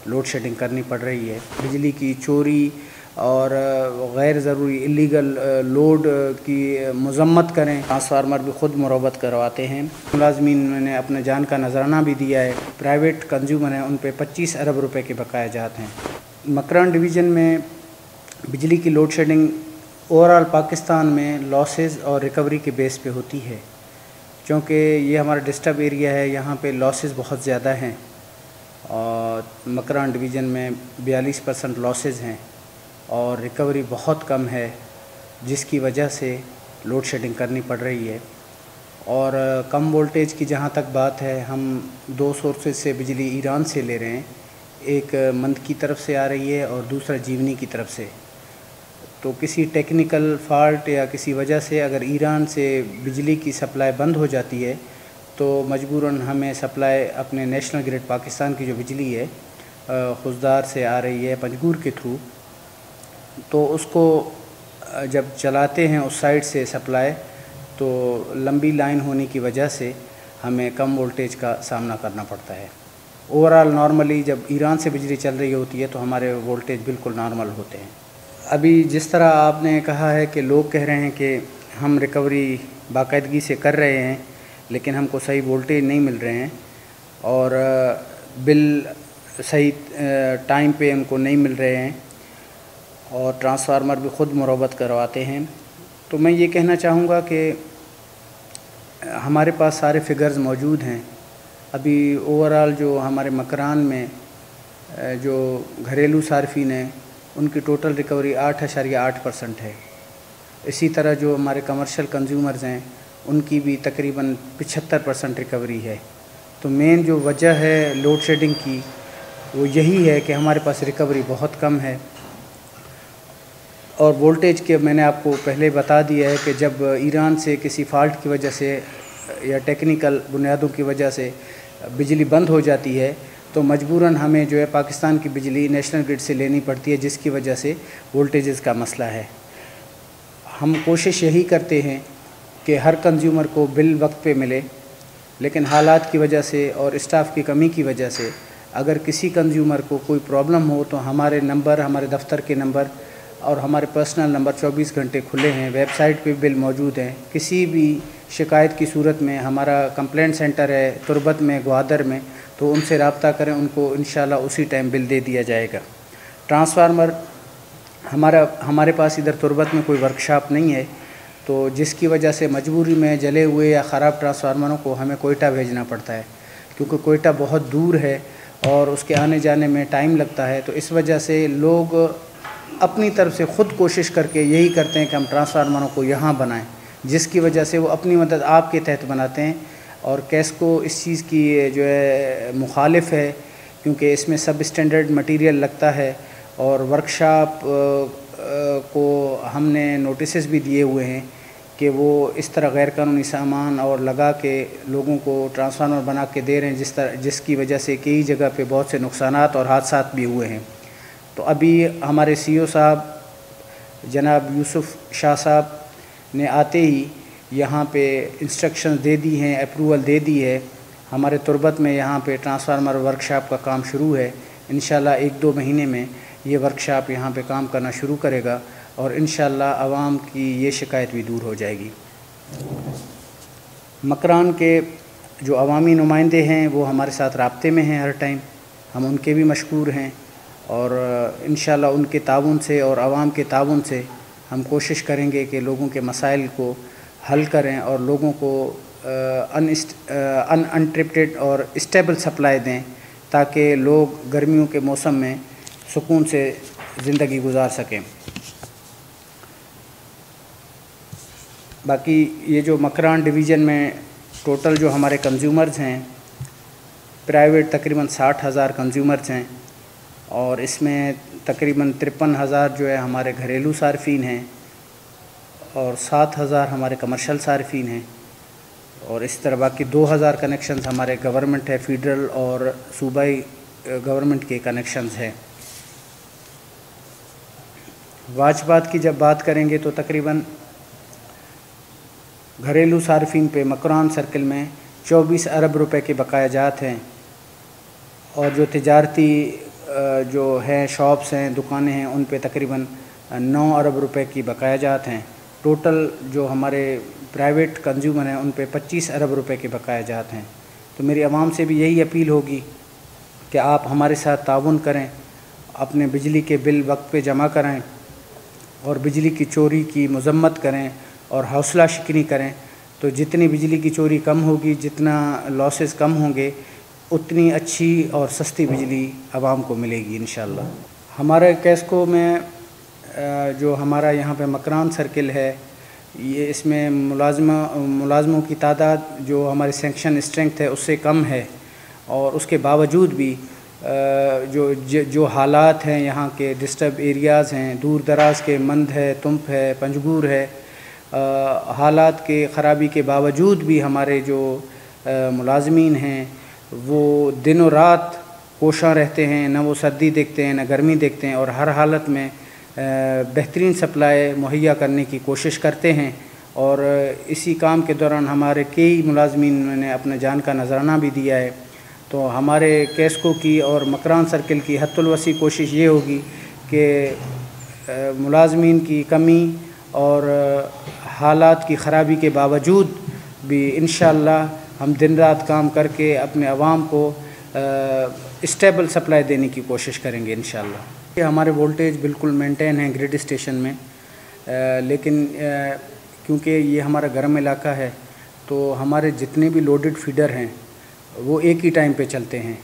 Load shedding करनी पड़ रही है। बिजली की चोरी और गैर ज़रूरी इलीगल लोड की मज़म्मत करें, ट्रांसफार्मर भी ख़ुद मुरम्मत करवाते हैं। मुलाजमीन ने अपने जान का नजराना भी दिया है। प्राइवेट कंज्यूमर हैं, उन पे 25 अरब रुपए के बकाया जात हैं। मकरान डिवीज़न में बिजली की लोड शेडिंग ओवरऑल पाकिस्तान में लॉसेस और रिकवरी के बेस पे होती है, क्योंकि ये हमारा डिस्टर्ब एरिया है, यहाँ पे लॉसेस बहुत ज़्यादा हैं और मकरान डिवीज़न में 42% लॉसेस हैं और रिकवरी बहुत कम है, जिसकी वजह से लोड शेडिंग करनी पड़ रही है। और कम वोल्टेज की जहाँ तक बात है, हम 2 सोर्सेज से बिजली ईरान से ले रहे हैं, एक मंद की तरफ से आ रही है और दूसरा जीवनी की तरफ से। तो किसी टेक्निकल फ़ॉल्ट या किसी वजह से अगर ईरान से बिजली की सप्लाई बंद हो जाती है तो मजबूरन हमें सप्लाई अपने नेशनल ग्रिड पाकिस्तान की जो बिजली है खुजदार से आ रही है पंजगूर के थ्रू, तो उसको जब चलाते हैं उस साइड से सप्लाई, तो लंबी लाइन होने की वजह से हमें कम वोल्टेज का सामना करना पड़ता है। ओवरऑल नॉर्मली जब ईरान से बिजली चल रही होती है तो हमारे वोल्टेज बिल्कुल नॉर्मल होते हैं। अभी जिस तरह आपने कहा है कि लोग कह रहे हैं कि हम रिकवरी बाकायदगी से कर रहे हैं लेकिन हमको सही वोल्टेज नहीं मिल रहे हैं और बिल सही टाइम पे हमको नहीं मिल रहे हैं और ट्रांसफार्मर भी ख़ुद मुरम्मत करवाते हैं, तो मैं ये कहना चाहूँगा कि हमारे पास सारे फिगर्स मौजूद हैं। अभी ओवरऑल जो हमारे मकरान में जो घरेलू सार्फिन हैं उनकी टोटल रिकवरी 8.8% है। इसी तरह जो हमारे कमर्शियल कंज्यूमर्स हैं उनकी भी तकरीबन 75% रिकवरी है। तो मेन जो वजह है लोड शेडिंग की वो यही है कि हमारे पास रिकवरी बहुत कम है। और वोल्टेज के मैंने आपको पहले बता दिया है कि जब ईरान से किसी फ़ॉल्ट की वजह से या टेक्निकल बुनियादों की वजह से बिजली बंद हो जाती है तो मजबूरन हमें जो है पाकिस्तान की बिजली नेशनल ग्रिड से लेनी पड़ती है, जिसकी वजह से वोल्टेजेस का मसला है। हम कोशिश यही करते हैं कि हर कंज्यूमर को बिल वक्त पे मिले, लेकिन हालात की वजह से और स्टाफ की कमी की वजह से अगर किसी कंज्यूमर को कोई प्रॉब्लम हो तो हमारे नंबर, हमारे दफ्तर के नंबर और हमारे पर्सनल नंबर 24 घंटे खुले हैं। वेबसाइट पे बिल मौजूद हैं। किसी भी शिकायत की सूरत में हमारा कंप्लेंट सेंटर है तुरबत में, ग्वादर में, तो उनसे रब्ता करें, उनको इंशाल्लाह उसी टाइम बिल दे दिया जाएगा। ट्रांसफार्मर हमारे पास इधर तुरबत में कोई वर्कशॉप नहीं है, तो जिसकी वजह से मजबूरी में जले हुए या ख़राब ट्रांसफार्मरों को हमें कोयटा भेजना पड़ता है, क्योंकि कोयटा बहुत दूर है और उसके आने जाने में टाइम लगता है। तो इस वजह से लोग अपनी तरफ से ख़ुद कोशिश करके यही करते हैं कि हम ट्रांसफार्मरों को यहाँ बनाएं, जिसकी वजह से वो अपनी मदद आपके तहत बनाते हैं। और कैस्को इस चीज़ की जो है मुखालिफ है, क्योंकि इसमें सब स्टैंडर्ड मटेरियल लगता है और वर्कशॉप को हमने नोटिस भी दिए हुए हैं कि वो इस तरह गैर कानूनी सामान और लगा के लोगों को ट्रांसफार्मर बना के दे रहे हैं, जिसकी वजह से कई जगह पे बहुत से नुकसानात और हादसात भी हुए हैं। तो अभी हमारे CEO साहब जनाब यूसुफ शाह साहब ने आते ही यहाँ पे इंस्ट्रक्शन दे दी हैं, अप्रूवल दे दी है। हमारे तुरबत में यहाँ पे ट्रांसफार्मर वर्कशॉप का काम शुरू है। इंशाल्लाह 1-2 महीने में ये वर्कशॉप यहाँ पे काम करना शुरू करेगा और इंशाल्लाह आवाम की ये शिकायत भी दूर हो जाएगी। मकरान के जो अवामी नुमाइंदे हैं वो हमारे साथ राब्ते में हैं हर टाइम, हम उनके भी मशकूर हैं और इंशाल्लाह उनके ताउन से और आवाम के ताउन से हम कोशिश करेंगे कि लोगों के मसाइल को हल करें और लोगों को अनइंटरप्टेड और स्टेबल सप्लाई दें, ताकि लोग गर्मियों के मौसम में सुकून से ज़िंदगी गुजार सकें। बाकी ये जो मकरान डिवीज़न में टोटल जो हमारे कंज्यूमर्स हैं, प्राइवेट तकरीबन 60,000 कंज्यूमर्स हैं और इसमें तकरीबन 53,000 जो है हमारे घरेलू सार्फिन हैं और 7,000 हमारे कमर्शियल सार्फिन हैं और इस तरह बाकी 2,000 कनेक्शंस हमारे गवर्नमेंट है, फेडरल और सूबाई गवर्नमेंट के कनेक्शंस हैं। वाजबात की जब बात करेंगे तो तकरीबन घरेलू सार्फिन पे मकरान सर्किल में 24 अरब रुपए के बकाया जात हैं और जो तिजारती जो हैं शॉप्स हैं, दुकानें हैं, उन पे तकरीबन 9 अरब रुपए की बकाया जात हैं। टोटल जो हमारे प्राइवेट कंज्यूमर हैं उन पे 25 अरब रुपए के बकाया जात हैं। तो मेरी आवाम से भी यही अपील होगी कि आप हमारे साथ ताउन करें, अपने बिजली के बिल वक्त पे जमा कराएं और बिजली की चोरी की मज़म्मत करें और हौसला शिकनी करें। तो जितनी बिजली की चोरी कम होगी, जितना लॉसेस कम होंगे, उतनी अच्छी और सस्ती बिजली आवाम को मिलेगी इंशाअल्लाह। हमारे कैस्को में जो हमारा यहाँ पे मकरान सर्किल है, ये इसमें मुलाजमों की तादाद जो हमारी सेंक्शन स्ट्रेंथ है उससे कम है, और उसके बावजूद भी जो हालात हैं यहाँ के, डिस्टर्ब एरियाज़ हैं, दूर दराज के, मंद है, तुंप है, पंजगूर है, हालात के ख़राबी के बावजूद भी हमारे जो मुलाजमीन हैं वो दिनों रात कोशां रहते हैं, न वो सर्दी देखते हैं न गर्मी देखते हैं, और हर हालत में बेहतरीन सप्लाई मुहैया करने की कोशिश करते हैं। और इसी काम के दौरान हमारे कई मुलाजमीन ने अपने जान का नजराना भी दिया है। तो हमारे कैस्को की और मकरान सर्किल की हद्दुल वसी कोशिश ये होगी कि मुलाजमीन की कमी और हालात की ख़राबी के बावजूद भी इंशाअल्लाह हम दिन रात काम करके अपने आवाम को स्टेबल सप्लाई देने की कोशिश करेंगे इंशाअल्लाह। हमारे वोल्टेज बिल्कुल मेंटेन हैं ग्रिड स्टेशन में, लेकिन क्योंकि ये हमारा गर्म इलाका है तो हमारे जितने भी लोडेड फीडर हैं वो एक ही टाइम पे चलते हैं।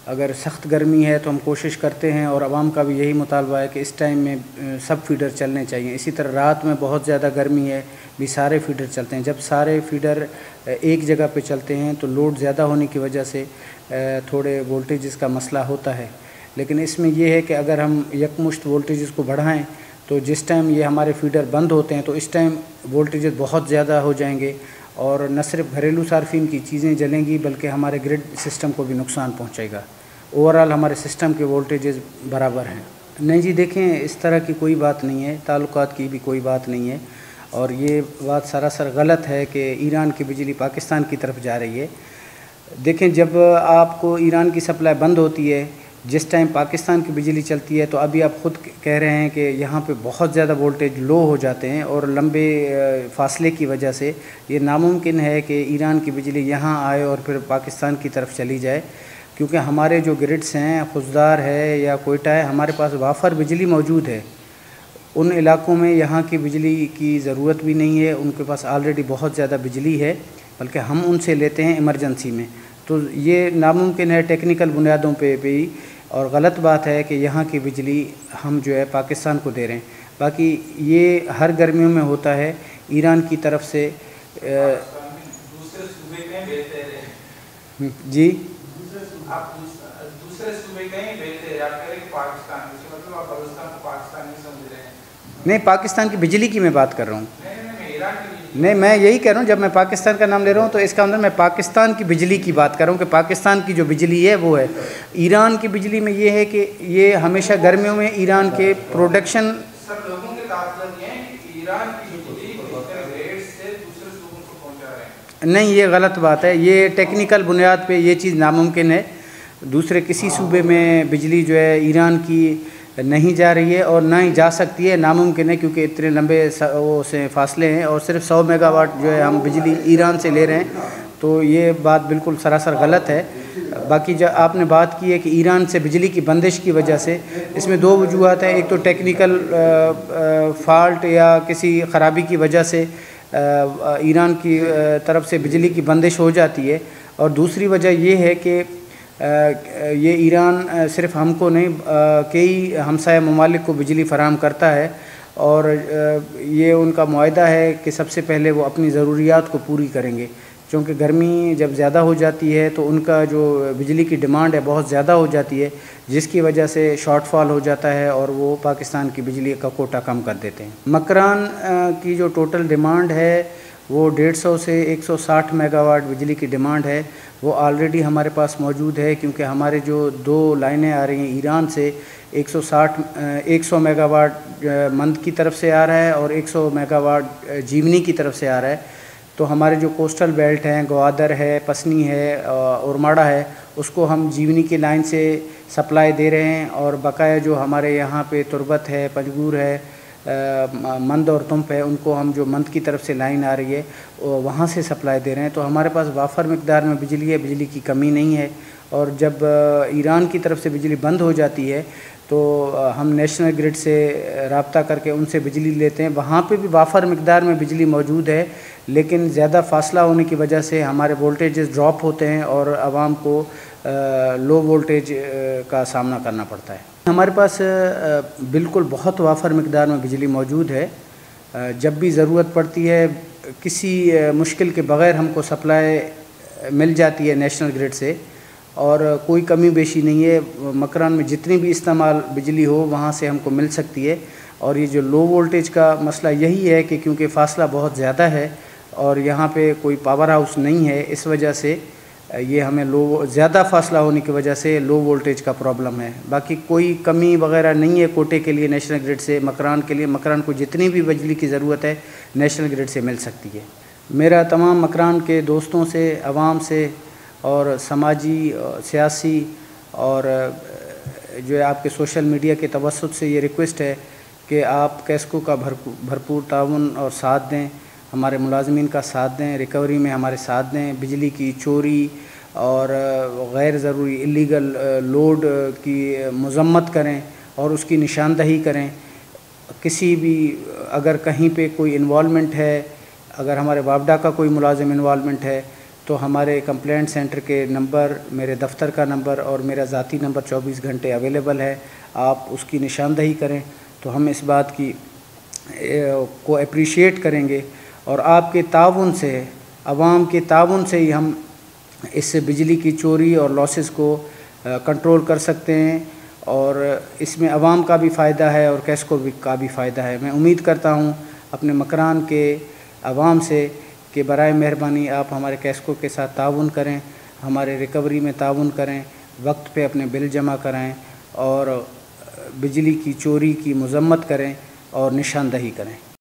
अगर सख्त गर्मी है तो हम कोशिश करते हैं, और आवाम का भी यही मुतालबा है कि इस टाइम में सब फीडर चलने चाहिए। इसी तरह रात में बहुत ज़्यादा गर्मी है भी सारे फीडर चलते हैं। जब सारे फीडर एक जगह पे चलते हैं तो लोड ज़्यादा होने की वजह से थोड़े वोल्टेज का मसला होता है। लेकिन इसमें यह है कि अगर हम यकमुश्त वोल्टेज को बढ़ाएं तो जिस टाइम ये हमारे फीडर बंद होते हैं तो इस टाइम वोल्टेज बहुत ज़्यादा हो जाएंगे, और न सिर्फ घरेलू सार्फिन की चीज़ें जलेंगी बल्कि हमारे ग्रिड सिस्टम को भी नुकसान पहुंचेगा। ओवरऑल हमारे सिस्टम के वोल्टेजेस बराबर हैं। नहीं जी, देखें, इस तरह की कोई बात नहीं है, ताल्लुकात की भी कोई बात नहीं है, और ये बात सरासर गलत है कि ईरान की बिजली पाकिस्तान की तरफ जा रही है। देखें, जब आपको ईरान की सप्लाई बंद होती है, जिस टाइम पाकिस्तान की बिजली चलती है, तो अभी आप ख़ुद कह रहे हैं कि यहाँ पे बहुत ज़्यादा वोल्टेज लो हो जाते हैं, और लंबे फासले की वजह से ये नामुमकिन है कि ईरान की बिजली यहाँ आए और फिर पाकिस्तान की तरफ चली जाए। क्योंकि हमारे जो ग्रिड्स हैं, खुजदार है या कोयटा है, हमारे पास वाफर बिजली मौजूद है। उन इलाकों में यहाँ की बिजली की ज़रूरत भी नहीं है, उनके पास ऑलरेडी बहुत ज़्यादा बिजली है, बल्कि हम उनसे लेते हैं इमरजेंसी में। तो ये नामुमकिन है टेक्निकल बुनियादों पे भी, और गलत बात है कि यहाँ की बिजली हम जो है पाकिस्तान को दे रहे हैं। बाकी ये हर गर्मियों में होता है ईरान की तरफ से। दूसरे सूबे कहीं भेजते रहे जी, आप दूसरे सूबे कहीं भेजते रहे, आप कह रहे हैं पाकिस्तान, मतलब आप बलूचिस्तान को पाकिस्तान नहीं समझ रहे हैं। नहीं, पाकिस्तान की बिजली की मैं बात कर रहा हूँ। नहीं, मैं यही कह रहा हूँ, जब मैं पाकिस्तान का नाम ले रहा हूँ तो इसका अंदर मैं पाकिस्तान की बिजली की बात कर रहा हूँ कि पाकिस्तान की जो बिजली है वो है। ईरान की बिजली में ये है कि ये हमेशा गर्मियों में ईरान के प्रोडक्शन, सब लोगों के तात्पर्य ये है कि ईरान की बिजली ग्रेड से दूसरे सूबों को पहुँचा रहे हैं। नहीं, ये गलत बात है। ये टेक्निकल बुनियाद पर ये चीज़ नामुमकिन है। दूसरे किसी सूबे में बिजली जो है ईरान की नहीं जा रही है और ना ही जा सकती है, नामुमकिन है, क्योंकि इतने लंबे वो से फासले हैं, और सिर्फ 100 मेगावाट जो है हम बिजली ईरान से ले रहे हैं। तो ये बात बिल्कुल सरासर गलत है। बाकी जब आपने बात की है कि ईरान से बिजली की बंदिश की वजह से, इसमें दो वजूहत हैं। एक तो टेक्निकल फ़ाल्ट या किसी ख़राबी की वजह से ईरान की तरफ से बिजली की बंदिश हो जाती है, और दूसरी वजह ये है कि ये ईरान सिर्फ हमको नहीं, कई हमसाया ममालिक को बिजली फ़राहम करता है, और ये उनका मुआहदा है कि सबसे पहले वो अपनी ज़रूरियात को पूरी करेंगे। क्योंकि गर्मी जब ज़्यादा हो जाती है तो उनका जो बिजली की डिमांड है बहुत ज़्यादा हो जाती है, जिसकी वजह से शॉर्टफॉल हो जाता है और वो पाकिस्तान की बिजली का कोटा कम कर देते हैं। मकरान की जो टोटल डिमांड है वो 150 से 160 मेगावाट बिजली की डिमांड है। वो ऑलरेडी हमारे पास मौजूद है, क्योंकि हमारे जो 2 लाइनें आ रही हैं ईरान से, 100 मेगावाट मंद की तरफ से आ रहा है और 100 मेगावाट जीवनी की तरफ से आ रहा है। तो हमारे जो कोस्टल बेल्ट हैं, ग्वादर है, पसनी है, उरमाड़ा है, उसको हम जीवनी की लाइन से सप्लाई दे रहे हैं, और बकाया जो हमारे यहाँ पे तुरबत है, पंजगूर है, मंद और तुंप है, उनको हम जो मंद की तरफ से लाइन आ रही है वहाँ से सप्लाई दे रहे हैं। तो हमारे पास वाफर मिकदार में बिजली है, बिजली की कमी नहीं है। और जब ईरान की तरफ से बिजली बंद हो जाती है तो हम नेशनल ग्रिड से रब्ता करके उनसे बिजली लेते हैं। वहाँ पे भी वाफर मिकदार में बिजली मौजूद है, लेकिन ज़्यादा फासला होने की वजह से हमारे वोल्टेजेस ड्रॉप होते हैं और आवाम को लो वोल्टेज का सामना करना पड़ता है। हमारे पास बिल्कुल बहुत वाफर मिकदार में बिजली मौजूद है। जब भी ज़रूरत पड़ती है किसी मुश्किल के बग़ैर हमको सप्लाई मिल जाती है नेशनल ग्रिड से, और कोई कमी बेशी नहीं है। मकरान में जितनी भी इस्तेमाल बिजली हो वहाँ से हमको मिल सकती है। और ये जो लो वोल्टेज का मसला यही है कि क्योंकि फ़ासला बहुत ज़्यादा है और यहाँ पे कोई पावर हाउस नहीं है, इस वजह से ये हमें ज़्यादा फासला होने की वजह से लो वोल्टेज का प्रॉब्लम है। बाकी कोई कमी वगैरह नहीं है कोटे के लिए नेशनल ग्रिड से। मकरान के लिए, मकरान को जितनी भी बिजली की ज़रूरत है नेशनल ग्रिड से मिल सकती है। मेरा तमाम मकरान के दोस्तों से, आवाम से और समाजी, सियासी और जो है आपके सोशल मीडिया के तवस्सुत से ये रिक्वेस्ट है कि आप कैस्को का भरपूर ताउन और साथ दें, हमारे मुलाजमीन का साथ दें, रिकवरी में हमारे साथ दें। बिजली की चोरी और गैर ज़रूरी इलीगल लोड की मज़म्मत करें और उसकी निशानदही करें। किसी भी अगर कहीं पे कोई इन्वॉल्वमेंट है, अगर हमारे वापडा का कोई मुलाजिम इन्वॉल्वमेंट है तो हमारे कंप्लेंट सेंटर के नंबर, मेरे दफ़्तर का नंबर और मेरा ज़ाती नंबर 24 घंटे अवेलेबल है। आप उसकी निशानदही करें तो हम इस बात की को अप्रिशिएट करेंगे, और आपके ताउन से, आवाम के ताउन से ही हम इससे बिजली की चोरी और लॉसेस को कंट्रोल कर सकते हैं। और इसमें आवाम का भी फ़ायदा है और कैस्को का भी फ़ायदा है। मैं उम्मीद करता हूँ अपने मकरान के आवाम से कि बराए मेहरबानी आप हमारे कैस्को के साथ ताउन करें, हमारे रिकवरी में ताउन करें, वक्त पे अपने बिल जमा कराएं और बिजली की चोरी की मज़म्मत करें और निशानदही करें।